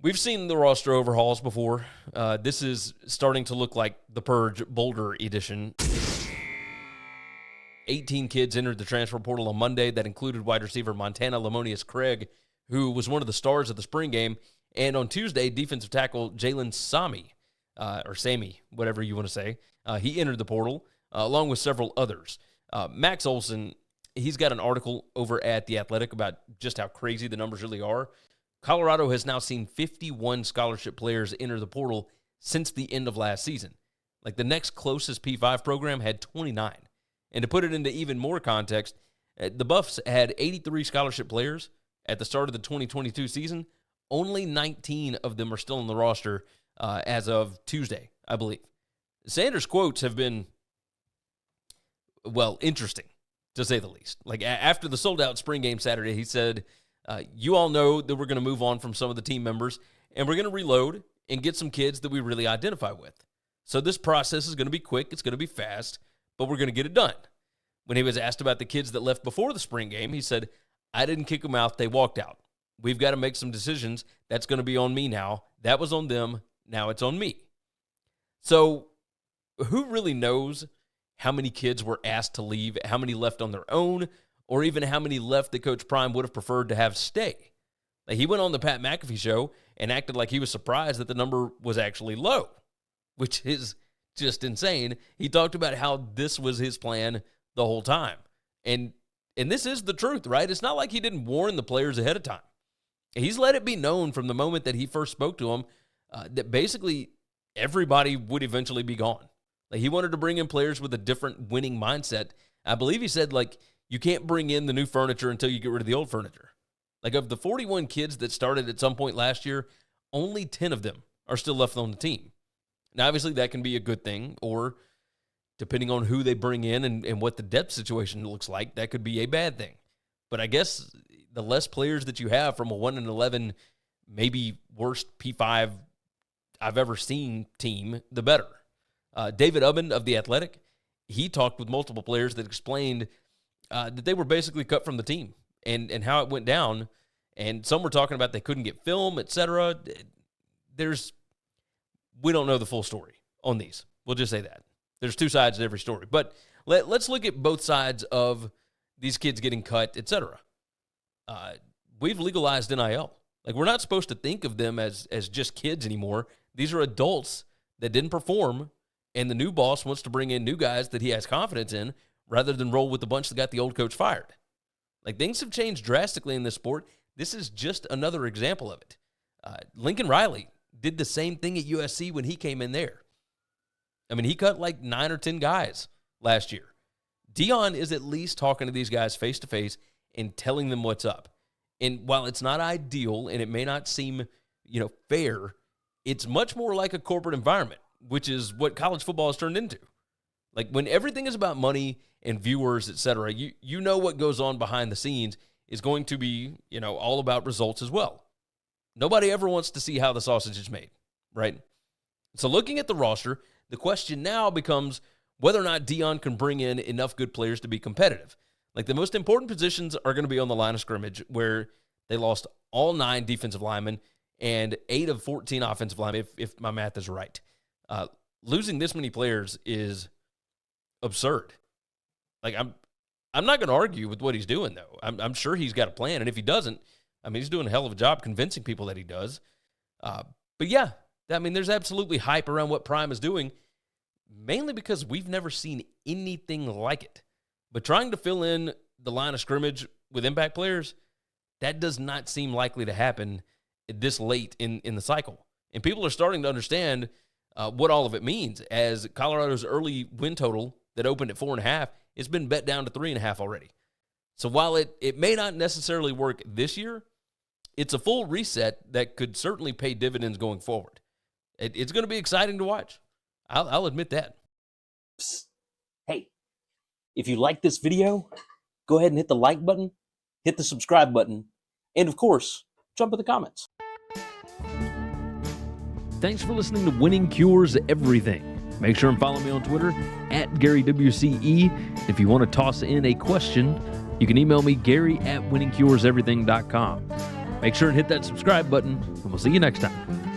We've seen the roster overhauls before. This is starting to look like the Purge Boulder edition. 18 kids entered the transfer portal on Monday. That included wide receiver Montana Lemonious-Craig, who was one of the stars of the spring game. And on Tuesday, defensive tackle Jalen Sami, or Sami, whatever you want to say, he entered the portal, along with several others. Max Olsen, he's got an article over at The Athletic about just how crazy the numbers really are. Colorado has now seen 51 scholarship players enter the portal since the end of last season. Like, the next closest P5 program had 29. And to put it into even more context, the Buffs had 83 scholarship players at the start of the 2022 season. Only 19 of them are still on the roster as of Tuesday, I believe. Sanders' quotes have been, well, interesting, to say the least. Like, after the sold-out spring game Saturday, he said, you all know that we're going to move on from some of the team members, and we're going to reload and get some kids that we really identify with. So this process is going to be quick, it's going to be fast, but we're going to get it done. When he was asked about the kids that left before the spring game, he said, I didn't kick them out, they walked out. We've got to make some decisions. That's going to be on me now. That was on them, now it's on me. So who really knows how many kids were asked to leave, how many left on their own, or even how many left that Coach Prime would have preferred to have stay? Like, he went on the Pat McAfee show and acted like he was surprised that the number was actually low, which is just insane. He talked about how this was his plan the whole time. And this is the truth, right? It's not like he didn't warn the players ahead of time. He's let it be known from the moment that he first spoke to them that basically everybody would eventually be gone. Like, he wanted to bring in players with a different winning mindset. I believe he said, like, you can't bring in the new furniture until you get rid of the old furniture. Like, of the 41 kids that started at some point last year, only 10 of them are still left on the team. Now, obviously, that can be a good thing, or depending on who they bring in and what the depth situation looks like, that could be a bad thing. But I guess the less players that you have from a 1-11, maybe worst P5 I've ever seen team, the better. David Ubben of The Athletic, he talked with multiple players that explained that they were basically cut from the team and how it went down. And some were talking about they couldn't get film, etc. We don't know the full story on these. We'll just say that. There's two sides to every story. But let's look at both sides of these kids getting cut, etc. We've legalized NIL. Like, we're not supposed to think of them as just kids anymore. These are adults that didn't perform, and the new boss wants to bring in new guys that he has confidence in rather than roll with the bunch that got the old coach fired. Like, things have changed drastically in this sport. This is just another example of it. Lincoln Riley did the same thing at USC when he came in there. I mean, he cut like 9 or 10 guys last year. DEION is at least talking to these guys face-to-face and telling them what's up. And while it's not ideal and it may not seem, fair, it's much more like a corporate environment, which is what college football has turned into. Like, when everything is about money and viewers, et cetera, you know what goes on behind the scenes is going to be, all about results as well. Nobody ever wants to see how the sausage is made, right? So looking at the roster, the question now becomes whether or not DEION can bring in enough good players to be competitive. Like, the most important positions are going to be on the line of scrimmage, where they lost all 9 defensive linemen and 8 of 14 offensive linemen, if my math is right. Losing this many players is absurd. Like, I'm not going to argue with what he's doing, though. I'm sure he's got a plan, and if he doesn't, he's doing a hell of a job convincing people that he does. But yeah, there's absolutely hype around what Prime is doing, mainly because we've never seen anything like it. But trying to fill in the line of scrimmage with impact players, that does not seem likely to happen this late in the cycle. And people are starting to understand what all of it means, as Colorado's early win total that opened at 4.5, it's been bet down to 3.5 already. So while it may not necessarily work this year, it's a full reset that could certainly pay dividends going forward. It's going to be exciting to watch. I'll admit that. Hey, if you like this video, go ahead and hit the like button, hit the subscribe button, and of course, jump in the comments. Thanks for listening to Winning Cures Everything. Make sure and follow me on Twitter @GaryWCE. If you want to toss in a question, you can email me, Gary@winningcureseverything.com. Make sure and hit that subscribe button, and we'll see you next time.